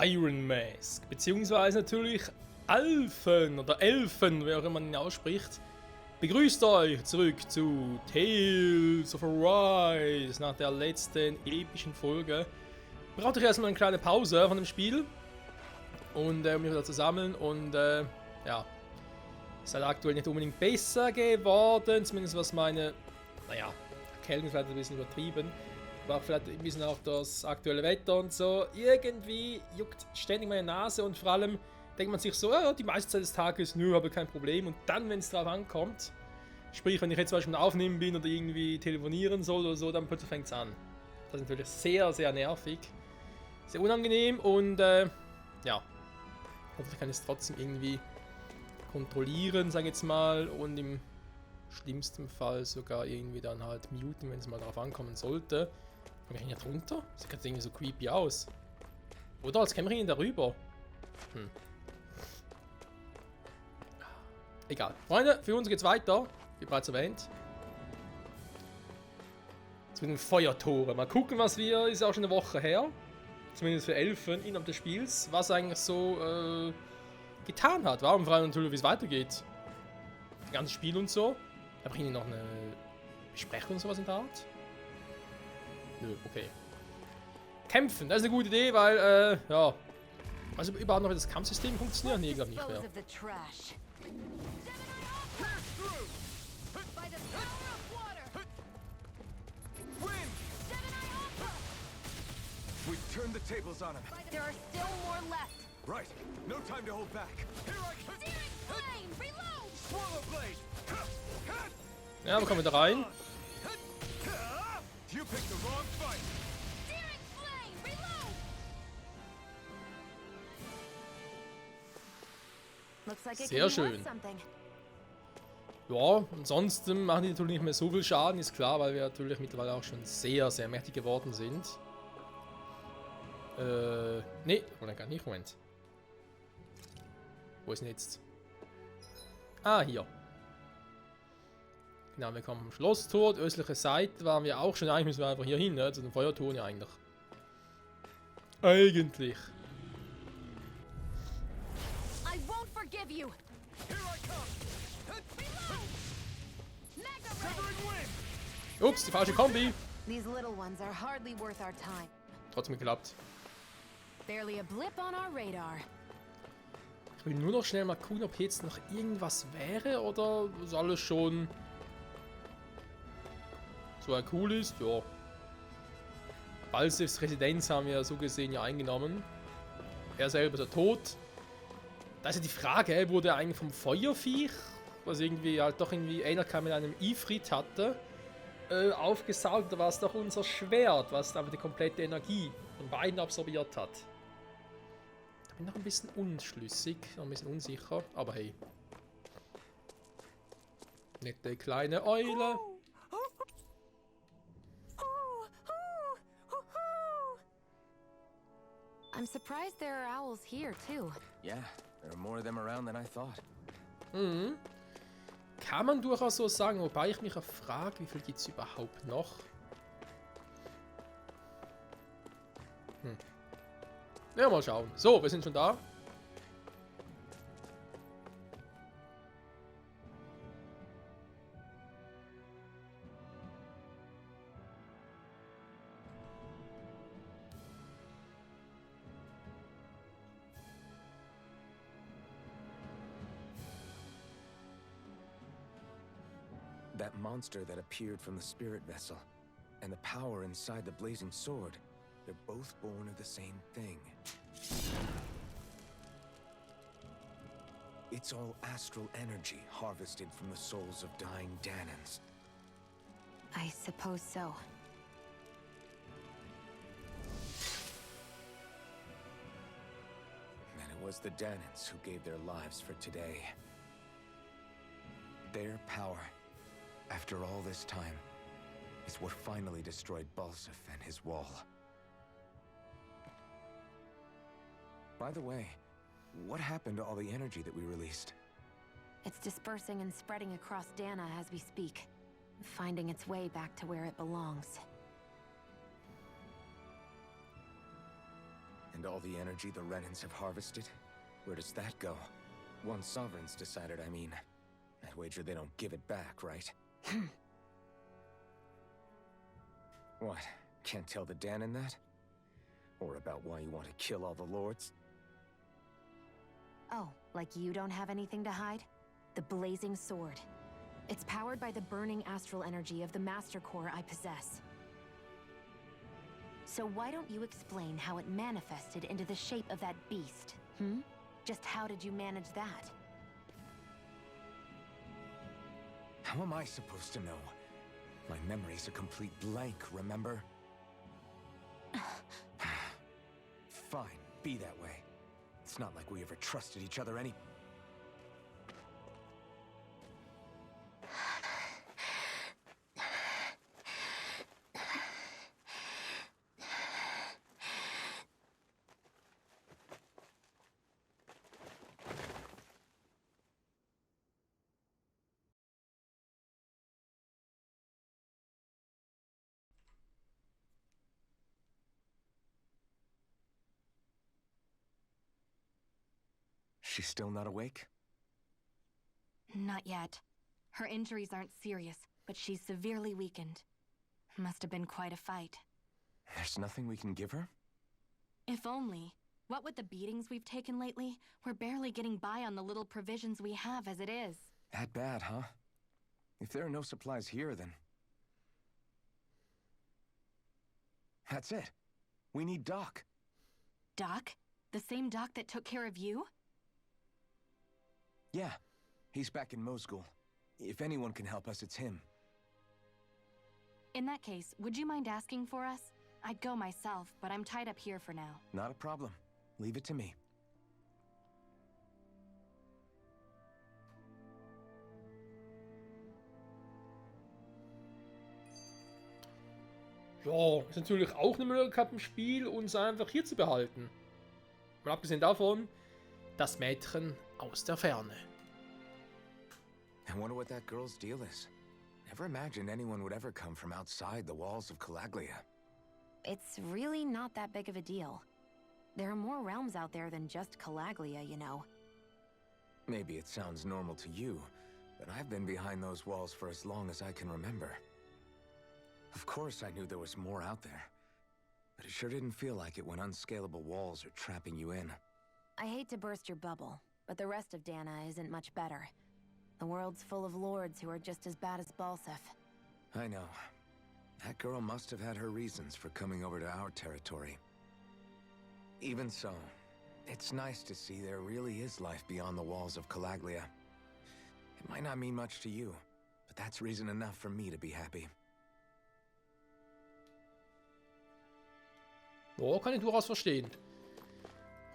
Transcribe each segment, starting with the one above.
Iron Mask. Beziehungsweise natürlich Alphen oder Elfen, wer auch immer man ihn ausspricht. Begrüßt euch zurück zu Tales of Arise nach der letzten epischen Folge. Brauchte ich erstmal eine kleine Pause von dem Spiel. Und um mich wieder zu sammeln und ja. Ist halt aktuell nicht unbedingt besser geworden, zumindest was meine, naja, Erkältung ist vielleicht ein bisschen übertrieben. Aber auch vielleicht ein bisschen auch das aktuelle Wetter und so. Irgendwie juckt ständig meine Nase und vor allem denkt man sich so, die meiste Zeit des Tages, nö, habe kein Problem. Und dann, wenn es drauf ankommt, sprich, wenn ich jetzt zum Beispiel aufnehmen bin oder irgendwie telefonieren soll oder so, dann plötzlich fängt es an. Das ist natürlich sehr, sehr nervig. Sehr unangenehm und ja, hoffentlich kann ich es trotzdem irgendwie kontrollieren, sage ich jetzt mal, und im schlimmsten Fall sogar irgendwie dann halt muten, wenn es mal darauf ankommen sollte. Komme ich hier drunter? Das sieht irgendwie so creepy aus. Oder als käme ich darüber. Egal. Freunde, für uns geht's weiter, wie bereits erwähnt. Jetzt mit den Feuertoren. Mal gucken, was wir, ist auch schon eine Woche her, zumindest für Elfen innerhalb des Spiels, was eigentlich so getan hat. Warum fragen wir natürlich, wie es weitergeht. Das ganze Spiel und so. Habe ich Ihnen noch eine Besprechung und sowas in der Art? Nö, okay. Kämpfen, das ist eine gute Idee, weil, ja. Also überhaupt noch, wie das Kampfsystem funktioniert? Nee, glaube nicht mehr. We turn the tables on him. There are still more left. Right. No time to hold back. Here I come. Searing flame, reload! Swallow blade. Ja, wo kommen wir da rein? You picked the wrong fight. Searing flame, reload! Looks like it Sehr could be schön. worth something. Ja, ansonsten machen die natürlich nicht mehr so viel Schaden, ist klar, weil wir natürlich mittlerweile auch schon sehr, sehr mächtig geworden sind. Nee, oder gar nicht, Moment. Wo ist denn jetzt? Ah, hier. Genau, wir kommen am Schlosstor, die östliche Seite waren wir auch schon, eigentlich müssen wir einfach hier hin, ne, zu den Feuertoren ja eigentlich. Eigentlich. I won't forgive you! Here I come. Reload! Mega Covering ray! wind. Ups, die falsche Kombi. These little ones are hardly worth our time. Trotzdem geklappt. Barely a blip on our radar. Ich will nur noch schnell mal gucken, ob jetzt noch irgendwas wäre oder ist alles schon so cool ist. Ja. Balsevs Residenz haben wir so gesehen ja eingenommen. Er selber ist ja tot. Da ist ja die Frage, wurde er eigentlich vom Feuerviech, was irgendwie halt doch irgendwie Ähnlichkeit mit einem Ifrit hatte, aufgesaugt, oder war es doch unser Schwert, was aber die komplette Energie von beiden absorbiert hat. Da bin ich noch ein bisschen unschlüssig, noch ein bisschen unsicher, aber hey. Nette kleine Eule. I'm surprised there are owls here too. Yeah, there are more of them around than I thought. Mhm. Kann man durchaus so sagen, wobei ich mich auch frage, wie viel gibt es überhaupt noch? Ja, mal schauen. So, wir sind schon da. That monster that appeared from the spirit vessel, and the power inside the blazing sword, they're both born of the same thing. It's all astral energy harvested from the souls of dying Danans. I suppose so. And it was the Danans who gave their lives for today. Their power, after all this time, is what finally destroyed Balsef and his wall. By the way, what happened to all the energy that we released? It's dispersing and spreading across Dana as we speak, finding its way back to where it belongs. And all the energy the Renans have harvested? Where does that go? Once Sovereign's decided, I mean. I wager they don't give it back, right? What? Can't tell the Danon that? Or about why you want to kill all the lords? Oh, like you don't have anything to hide? The Blazing Sword. It's powered by the burning astral energy of the Master Core I possess. So why don't you explain how it manifested into the shape of that beast, hmm? Just how did you manage that? How am I supposed to know? My memory's a complete blank, remember? Fine, be that way. It's not like we ever trusted each other any... She's still not awake? Not yet. Her injuries aren't serious, but she's severely weakened. Must have been quite a fight. There's nothing we can give her? If only. What with the beatings we've taken lately, we're barely getting by on the little provisions we have as it is. That bad, huh? If there are no supplies here, then... That's it. We need Doc. Doc? The same Doc that took care of you? Yeah, he's back in Mosgul. If anyone can help us, it's him. In that case, would you mind asking for us? I'd go myself, but I'm tied up here for now. Not a problem. Leave it to me. Ja, ist natürlich auch eine Möglichkeit im Spiel, uns einfach hier zu behalten. Mal abgesehen davon, das Mädchen aus der Ferne. I wonder what that girl's deal is. Never imagined anyone would ever come from outside the walls of Calaglia. It's really not that big of a deal. There are more realms out there than just Calaglia, you know. Maybe it sounds normal to you, but I've been behind those walls for as long as I can remember. Of course I knew there was more out there, but it sure didn't feel like it when unscalable walls are trapping you in. I hate to burst your bubble, but the rest of Dana isn't much better. The world's full of lords who are just as bad as Balseph. I know. That girl must have had her reasons for coming over to our territory. Even so, it's nice to see there really is life beyond the walls of Calaglia. It might not mean much to you, but that's reason enough for me to be happy. Ja, kann ich durchaus verstehen.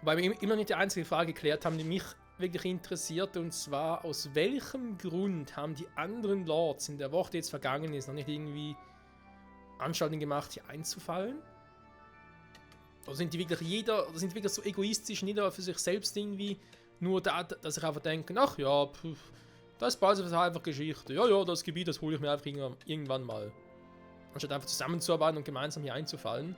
Wobei wir immer nicht die einzige Frage geklärt haben, die mich wirklich interessiert, und zwar, aus welchem Grund haben die anderen Lords in der Woche, die jetzt vergangen ist, noch nicht irgendwie Anstalten gemacht, hier einzufallen? Oder sind die wirklich so egoistisch, jeder für sich selbst irgendwie, nur da, dass sich einfach denken, ach ja, das ist bald einfach Geschichte. Ja, ja, das Gebiet, das hole ich mir einfach irgendwann mal. Anstatt einfach zusammenzuarbeiten und gemeinsam hier einzufallen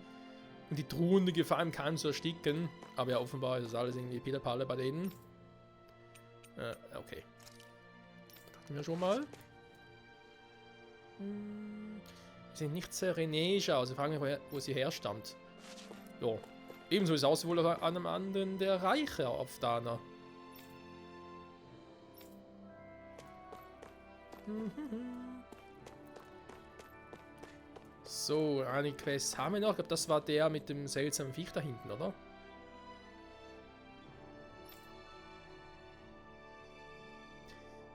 und die drohende Gefahr im Keim zu ersticken. Aber ja, offenbar ist das alles irgendwie Pillepalle bei denen. Okay. Dachten wir schon mal. Sind nicht sehr Renesha, also fragen wir, wo sie herstammt. Ja. Ebenso ist es wohl an einem anderen der Reiche auf Dana. So, eine Quest haben wir noch. Ich glaube, das war der mit dem seltsamen Viech da hinten, oder?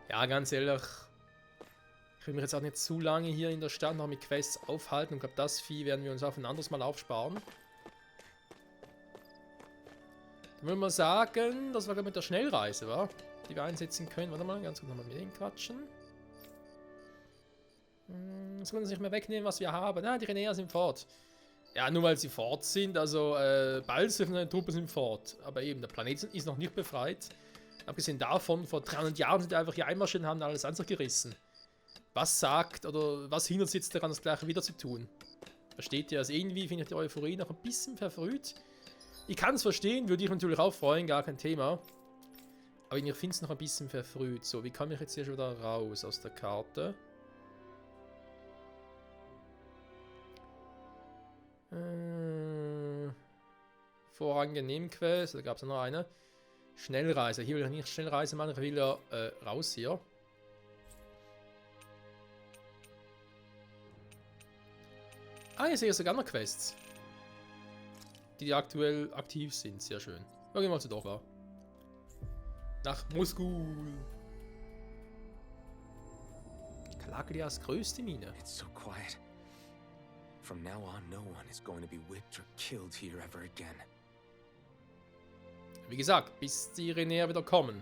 Ja, ganz ehrlich. Ich will mich jetzt auch nicht zu lange hier in der Stadt noch mit Quests aufhalten. Ich glaube, das Vieh werden wir uns auf ein anderes Mal aufsparen. Dann würde man sagen, das war mit der Schnellreise, wa? Die wir einsetzen können. Warte mal, ganz gut nochmal mit denen quatschen. Jetzt können sie nicht mehr wegnehmen, was wir haben. Na, die Renea sind fort. Ja, nur weil sie fort sind, also Balseph und seine Truppen sind fort. Aber eben, der Planet ist noch nicht befreit. Abgesehen davon, vor 300 Jahren sind die einfach hier einmarschiert und haben alles an sich gerissen. Was sagt, oder was hindert sie jetzt daran, das Gleiche wieder zu tun? Versteht ihr? Also irgendwie finde ich die Euphorie noch ein bisschen verfrüht. Ich kann es verstehen, würde ich natürlich auch freuen, gar kein Thema. Aber ich finde es noch ein bisschen verfrüht. So, wie komme ich jetzt hier schon wieder raus aus der Karte? Vorrangige Nebenquest, da gab es noch eine. Schnellreise. Hier will ich nicht Schnellreise machen, ich will ja raus hier. Ah, ich sehe sogar noch Quests. Die aktuell aktiv sind. Sehr schön. Ja, gehen wir zu Dora. Nach Moskau. Calaglias größte Mine. It's so quiet. From now on, no one is going to be whipped or killed here ever again. Wie gesagt, bis die Renäer wieder kommen.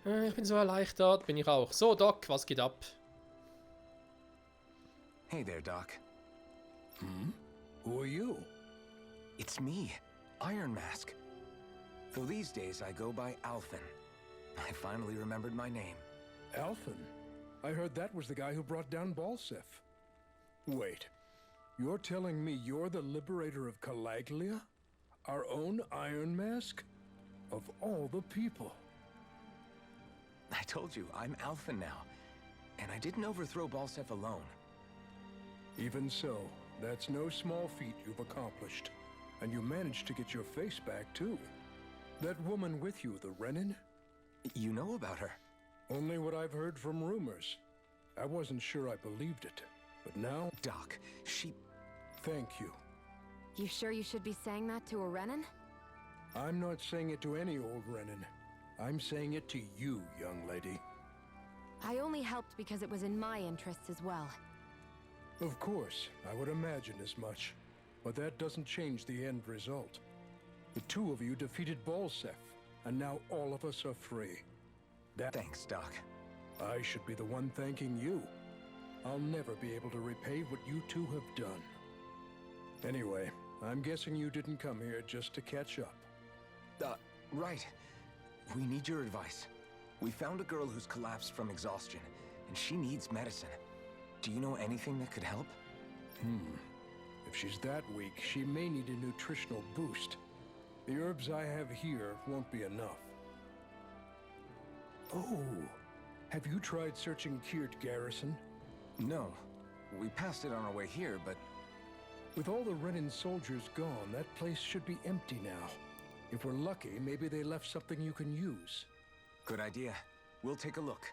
Ich bin so erleichtert, bin ich auch. So, Doc, was geht ab? Hey there, Doc. Who are you? It's me, Iron Mask. Though these days I go by Alphen. I finally remembered my name. Alphen? I heard that was the guy who brought down Balsef. Wait. You're telling me you're the liberator of Calaglia? Our own Iron Mask? Of all the people. I told you, I'm Alphen now. And I didn't overthrow Balsef alone. Even so, that's no small feat you've accomplished. And you managed to get your face back, too. That woman with you, the Renin? You know about her? Only what I've heard from rumors. I wasn't sure I believed it. But now... Doc, she... Thank you. You sure you should be saying that to a Renin? I'm not saying it to any old Renin. I'm saying it to you, young lady. I only helped because it was in my interests as well. Of course, I would imagine as much. But that doesn't change the end result. The two of you defeated Balsef, and now all of us are free. Thanks, Doc. I should be the one thanking you. I'll never be able to repay what you two have done. Anyway, I'm guessing you didn't come here just to catch up. Right. We need your advice. We found a girl who's collapsed from exhaustion, and she needs medicine. Do you know anything that could help? If she's that weak, she may need a nutritional boost. The herbs I have here won't be enough. Oh, have you tried searching Kirt Garrison? No. We passed it on our way here, but... With all the Renin soldiers gone, that place should be empty now. If we're lucky, maybe they left something you can use. Good idea. We'll take a look.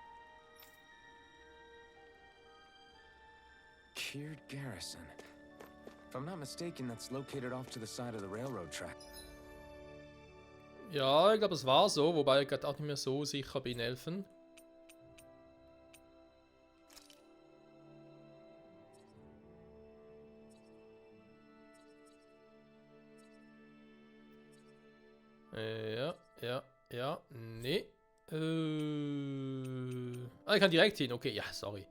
Kirt Garrison. If I'm not mistaken, that's located off to the side of the railroad track. Ja, ich glaube, es war so, wobei ich gerade auch nicht mehr so sicher bin, Elfen. Ja, nee. Ich kann direkt hin, okay, ja, sorry.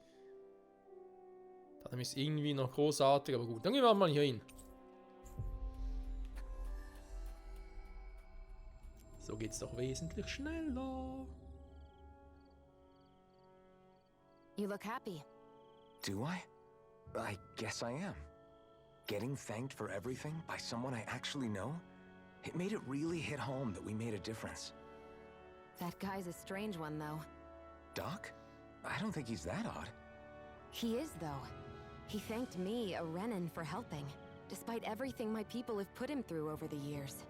Das ist irgendwie noch großartig, aber gut. Dann gehen wir mal hier hin. So geht's doch wesentlich schneller. You look happy. Do I? I guess I am. Getting thanked for everything by someone I actually know? It made it really hit home that we made a difference. That guy's a strange one, though. Doc? I don't think he's that odd. He is, though. He thanked me, a Renin, for helping, despite everything my people have put him through over the years.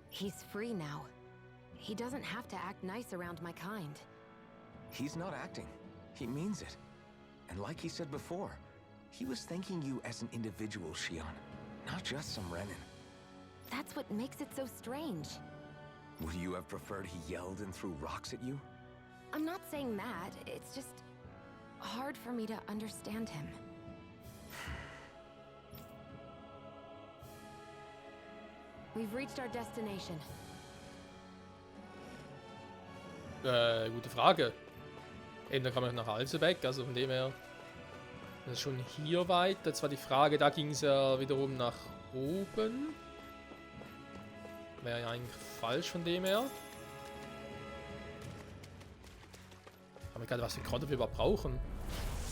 He's free now. He doesn't have to act nice around my kind. He's not acting. He means it. And like he said before, he was thanking you as an individual, Shion, not just some Renin. That's what makes it so strange. Would you have preferred he yelled and threw rocks at you? I'm not saying that. It's just hard for me to understand him. We've reached our destination. Gute Frage. Eben, da kann man nach Alsebeck, also von dem her. Das ist schon hier weiter. Jetzt war die Frage, da ging es ja wiederum nach oben. Wäre ja eigentlich falsch von dem her. Aber ich gerade, was für Kräuter wir überhaupt brauchen.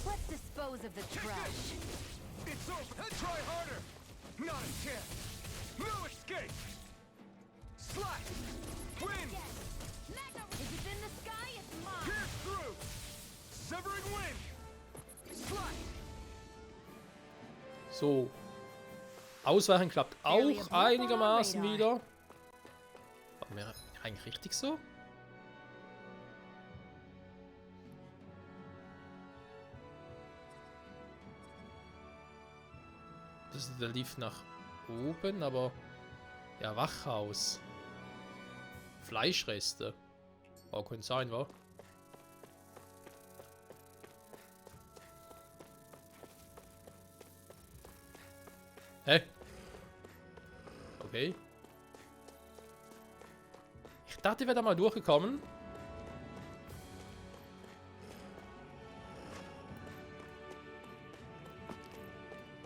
Let's dispose of the trash. It's over. Try harder. No escape! Slash! Wind! If it's in the sky, it's mine. Pierce through! Severing wind! Slash! So. Ausweichen klappt auch einigermaßen wieder. War mir eigentlich richtig so? Das ist der Lift nach oben, aber... Ja, Wachhaus. Fleischreste. Oh, könnte sein, wa? Hä? Okay. Ich dachte, ich wäre da mal durchgekommen.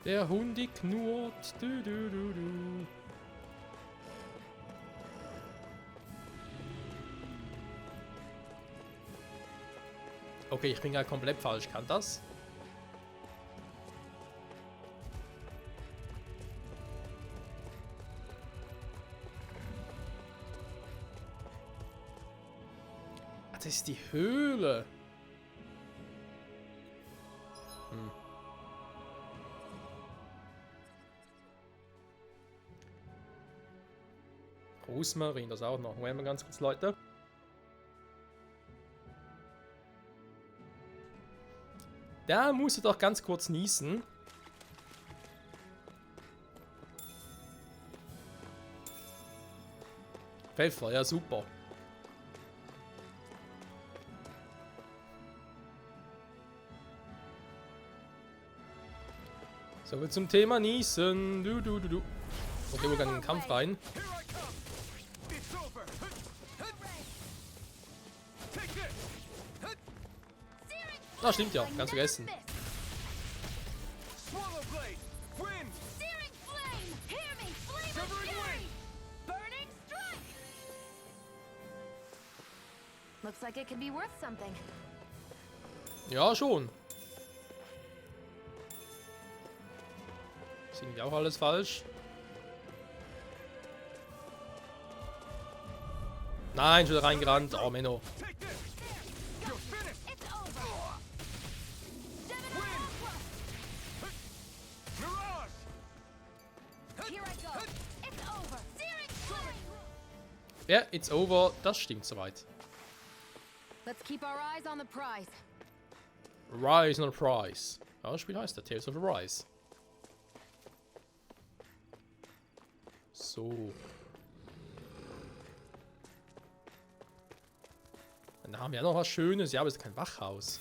Der Hundi knurrt. Du, du, du, du. Okay, ich bin ja komplett falsch. Kann das? Ah, das ist die Höhle. Hm. Rosmarin, das auch noch. Moment mal ganz kurz, Leute. Da musst du doch ganz kurz niesen. Pfeffer, ja super. So, wir zum Thema Niesen. Du, du, du, du. Okay, wir gehen in den Kampf rein. Here I come! It's over! Take this! Ah, stimmt ja, ganz vergessen. Swallow blade! Wind! Searing flame! Hear me! Flame of Severing fury! wind! Burning strike! Looks like it could be worth something. Ja, schon. Ist irgendwie auch alles falsch. Nein, schon reingerannt. Oh, Menno. Take this! You're finished! It's over! Mirage! Here I go! It's over! Searing flame! Ja, it's over. Das stimmt soweit. Let's keep our eyes on the prize. Rise not a Prize. Ja, das Spiel heißt der Tales of Arise. So. Und da haben wir ja noch was Schönes. Ja, aber es ist kein Wachhaus.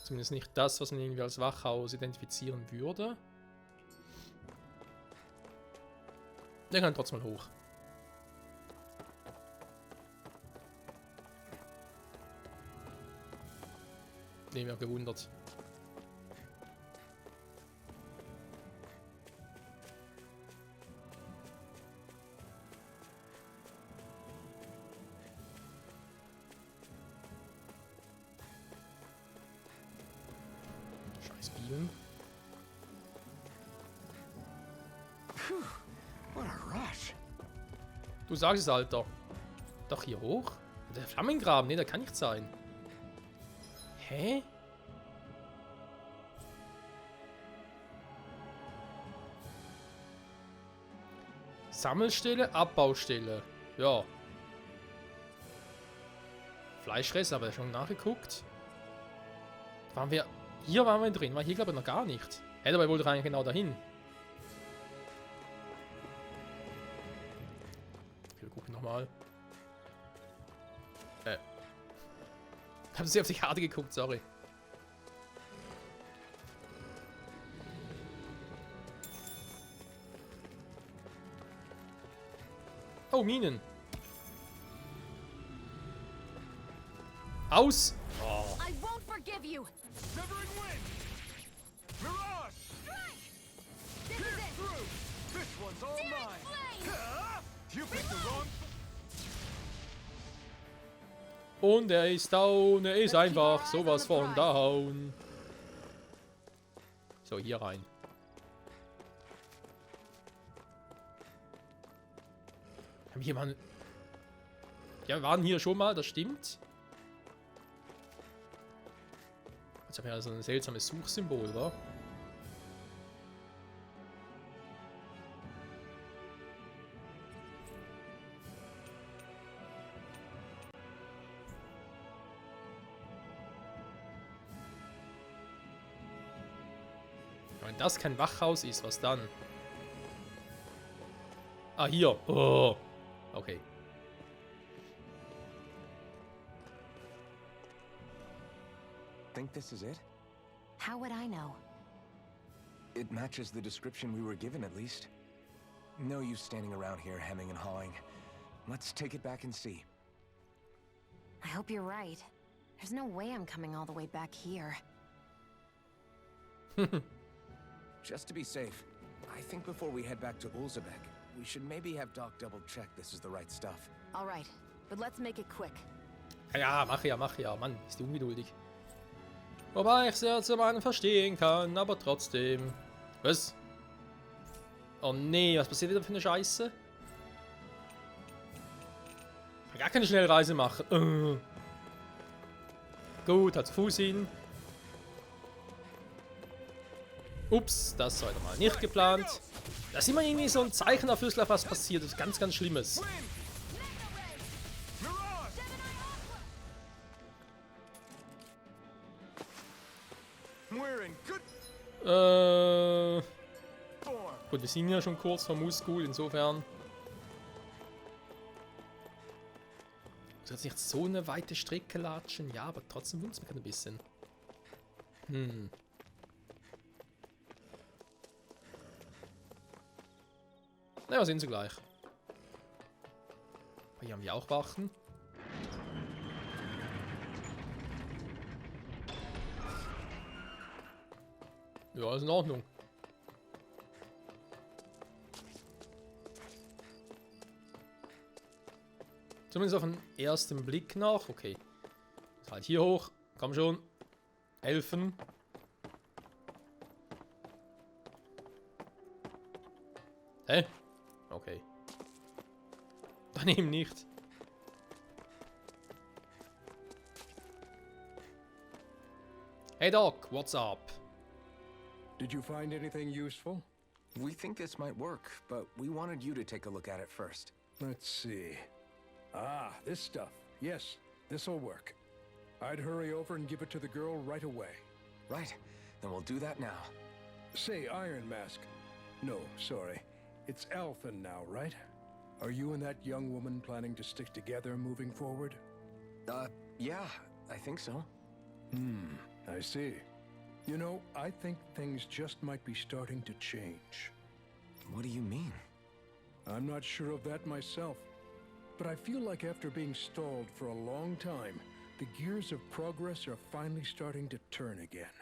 Zumindest nicht das, was man irgendwie als Wachhaus identifizieren würde. Der kann trotzdem mal hoch. Nee, mir gewundert. Scheiß Bienen. What a rush. Du sagst es, Alter. Doch hier hoch? Der Flammengraben? Nee, der kann nicht sein. Hä? Sammelstelle, Abbaustelle. Ja. Fleischreste, aber schon nachgeguckt. Waren wir. Hier waren wir drin, war hier glaube ich noch gar nicht. Hey, dabei wollte ich eigentlich genau dahin. Wir gucken nochmal. Haben Sie auf die Karte geguckt, sorry. Oh, Minen. Aus! Oh. I won't forgive you! Severing wind! Mirage! Strike! This Pierce is it! through! This one's all Searing mine! flame! Ah! You picked the wrong... Und er ist down, er ist einfach sowas von down. So, hier rein. Wir waren... Ja, wir waren hier schon mal, das stimmt. Jetzt haben wir ja so ein seltsames Suchsymbol, wa? Wenn das kein Wachhaus ist, was dann? Ah, hier. Oh. Okay. Think this is it? How would I know? It matches the description we were given, at least. No use standing around here hemming and hawing. Let's take it back and see. I hope you're right. There's no way I'm coming all the way back here. Just to be safe, I think before we head back to Ulzebek, we should maybe have Doc double-check this is the right stuff. All right, but let's make it quick. Ja, mach ja. Mann, ist die ungeduldig. Wobei ich sehr zum einen verstehen kann, aber trotzdem. Was? Oh nee, was passiert wieder für eine Scheiße? Ich kann gar keine Schnellreise machen. Gut, hat Fuß hin. Ups, das war mal nicht geplant. Da ist immer irgendwie so ein Zeichen dafür, dass was passiert. Das ist ganz, ganz Schlimmes. Gut, wir sind ja schon kurz vor Muskul, insofern. Ich muss jetzt nicht so eine weite Strecke latschen, ja, aber trotzdem wundert es mich ein bisschen. Na ja, sind sie gleich. Hier haben wir auch Wachen. Ja, ist in Ordnung. Zumindest auf den ersten Blick nach. Okay. Halt hier hoch. Komm schon. Helfen. Hä? Okay. Daneben nicht. Hey Doc, what's up? Did you find anything useful? We think this might work, but we wanted you to take a look at it first. Let's see. Ah, this stuff. Yes, this'll work. I'd hurry over and give it to the girl right away. Right, then we'll do that now. Say, Iron Mask. No, sorry. It's Alphen now, right? Are you and that young woman planning to stick together moving forward? Yeah, I think so. I see. You know, I think things just might be starting to change. What do you mean? I'm not sure of that myself, but I feel like after being stalled for a long time, the gears of progress are finally starting to turn again.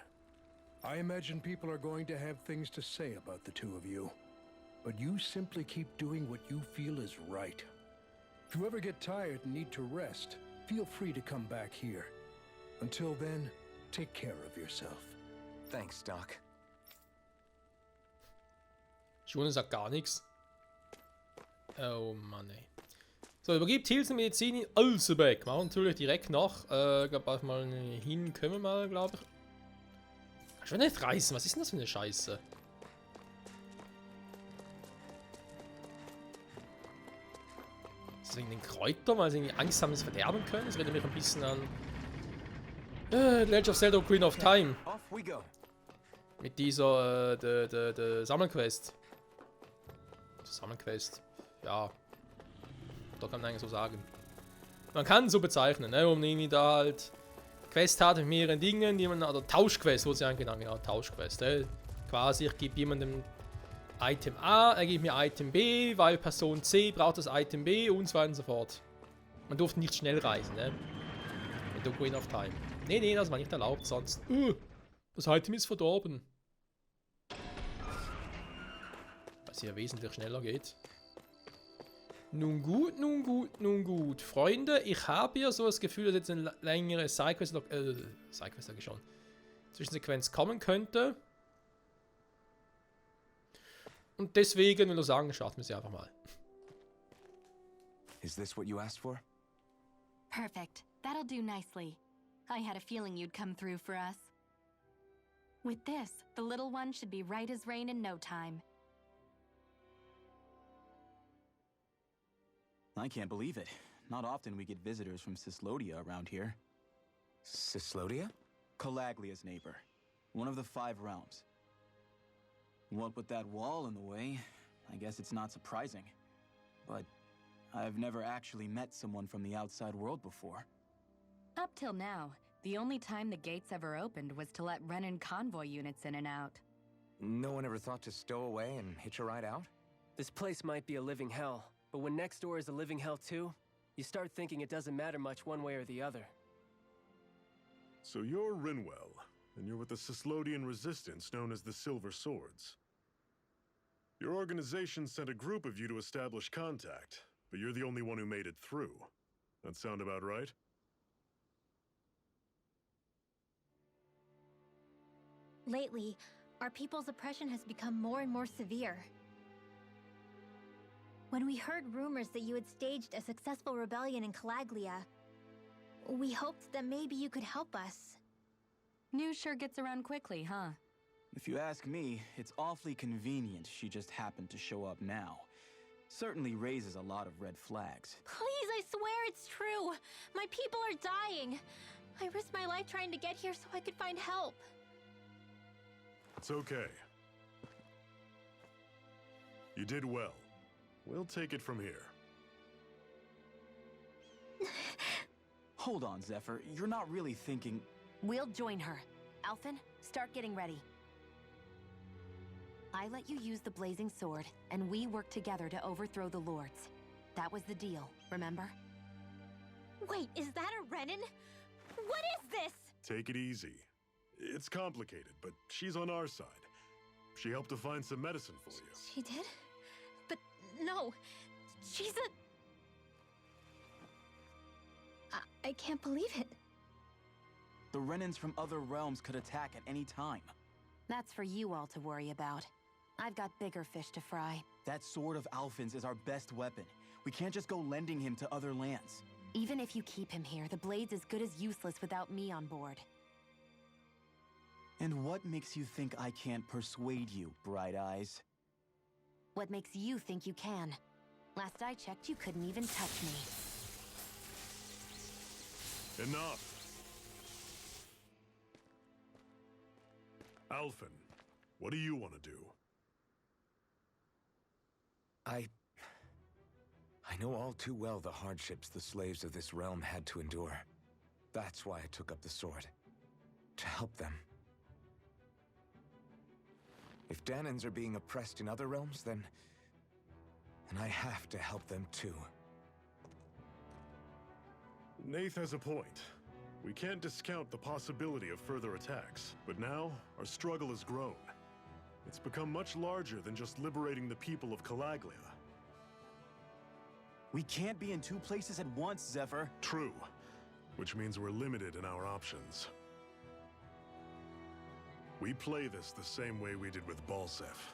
I imagine people are going to have things to say about the two of you, but you simply keep doing what you feel is right. If you ever get tired and need to rest, feel free to come back here. Until then, take care of yourself. Thanks, Doc. Schone sagt gar nichts. Oh Mann, ey. So, übergibt Hilsen Medizin in Ulzebek. Machen wir natürlich direkt nach. Ich glaube, auch mal hin können wir mal, glaube ich. Kann schon nicht reißen. Was ist denn das für eine Scheiße? Ist das wegen den Kräutern, weil sie irgendwie Angst haben, es verderben können? Das erinnert mich ein bisschen an Legend of Zelda Ocarina of Time. Off we go. Mit dieser der Sammelquest. Sammelquest. Ja. Da kann man eigentlich so sagen. Man kann so bezeichnen, ne? Um irgendwie da halt Quest hat mit mehreren Dingen, die man, oder Tauschquest, wo sie eigentlich genau, Tauschquest, ne? Quasi, ich gebe jemandem Item A, er gibt mir Item B, weil Person C braucht das Item B und so weiter und so fort. Man durfte nicht schnell reisen, ne? Mit Ocarina of Time. Nee, das war nicht erlaubt, sonst. Das Item ist verdorben. Was hier wesentlich schneller geht. Nun gut. Freunde, ich habe ja so das Gefühl, dass jetzt eine längere Sidequest schon Zwischensequenz kommen könnte. Und deswegen würde ich sagen, starten wir sie einfach mal. Is this what you asked for? Perfect. That'll do nicely. I had a feeling you'd come through for us. With this, the little one should be right as rain in no time. I can't believe it. Not often we get visitors from Cyslodia around here. Cyslodia? Calaglia's neighbor. One of the 5 realms. What with that wall in the way, I guess it's not surprising. But I've never actually met someone from the outside world before. Up till now, the only time the gates ever opened was to let Renan convoy units in and out. No one ever thought to stow away and hitch a ride out? This place might be a living hell, but when next door is a living hell too, you start thinking it doesn't matter much one way or the other. So you're Rinwell, and you're with the Cyslodian resistance known as the Silver Swords. Your organization sent a group of you to establish contact, but you're the only one who made it through. That sound about right? Lately, our people's oppression has become more and more severe. When we heard rumors that you had staged a successful rebellion in Calaglia, we hoped that maybe you could help us. News sure gets around quickly, huh? If you ask me, it's awfully convenient she just happened to show up now. Certainly raises a lot of red flags. Please, I swear it's true! My people are dying! I risked my life trying to get here so I could find help. It's okay. You did well. We'll take it from here. Hold on, Zephyr. You're not really thinking... We'll join her. Alphen, start getting ready. I let you use the blazing sword, and we work together to overthrow the lords. That was the deal, remember? Wait, is that a Renan? What is this? Take it easy. It's complicated, but she's on our side. She helped to find some medicine for you. She did? But no, she's a... I can't believe it. The Renans from other realms could attack at any time. That's for you all to worry about. I've got bigger fish to fry. That sword of Alphen's is our best weapon. We can't just go lending him to other lands. Even if you keep him here, the blade's as good as useless without me on board. And what makes you think I can't persuade you, Bright Eyes? What makes you think you can? Last I checked, you couldn't even touch me. Enough! Alphen, what do you want to do? I know all too well the hardships the slaves of this realm had to endure. That's why I took up the sword. To help them. If Dahnans are being oppressed in other realms, then I have to help them too. Nath has a point. We can't discount the possibility of further attacks, but now our struggle has grown. It's become much larger than just liberating the people of Calaglia. We can't be in 2 places at once, Zephyr. True, which means we're limited in our options. We play this the same way we did with Balseph.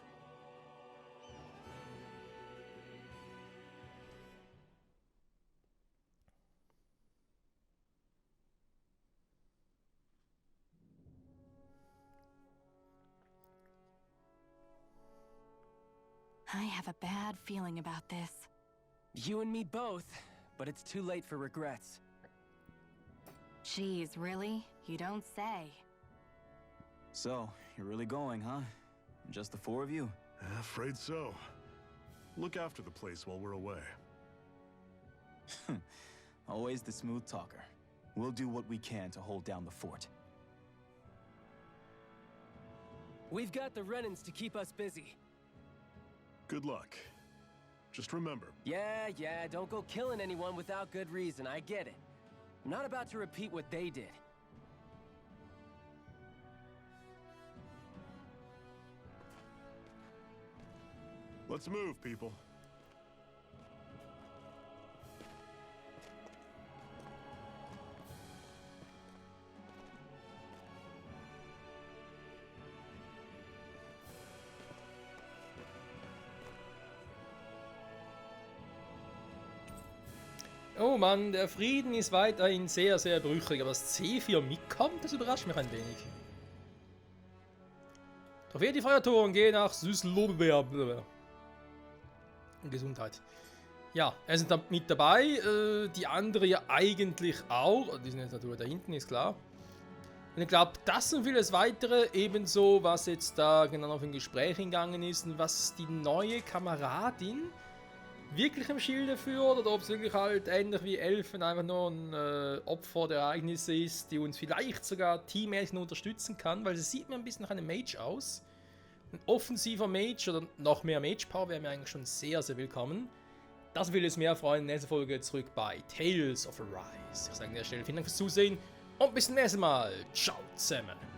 I have a bad feeling about this. You and me both, but it's too late for regrets. Geez, really? You don't say. So, you're really going, huh? Just the 4 of you? Afraid so. Look after the place while we're away. Always the smooth talker. We'll do what we can to hold down the fort. We've got the Renans to keep us busy. Good luck. Just remember, Yeah, don't go killing anyone without good reason, I get it. I'm not about to repeat what they did. let's move, people. Oh Mann, der Frieden ist weiterhin sehr, sehr brüchig, aber dass C4 mitkommt, das überrascht mich ein wenig. Trophäe, die Feuertoren gehen nach Süßlobewerb. Gesundheit. Ja, er ist mit dabei, die andere ja eigentlich auch. Die sind jetzt natürlich da hinten, ist klar. Und ich glaube, das und vieles weitere, ebenso was jetzt da genau noch im Gespräch gegangen ist und was die neue Kameradin wirklich im Schilde führt oder ob es wirklich halt ähnlich wie Elfen einfach nur ein Opfer der Ereignisse ist, die uns vielleicht sogar teammäßig unterstützen kann, weil sie sieht mir ein bisschen nach einem Mage aus. Ein offensiver Mage oder noch mehr Mage-Power wäre mir eigentlich schon sehr, sehr willkommen. Das will es mehr, Freunde. Nächste Folge zurück bei Tales of Arise. Ich sage an der Stelle vielen Dank fürs Zusehen und bis zum nächsten Mal. Ciao zusammen.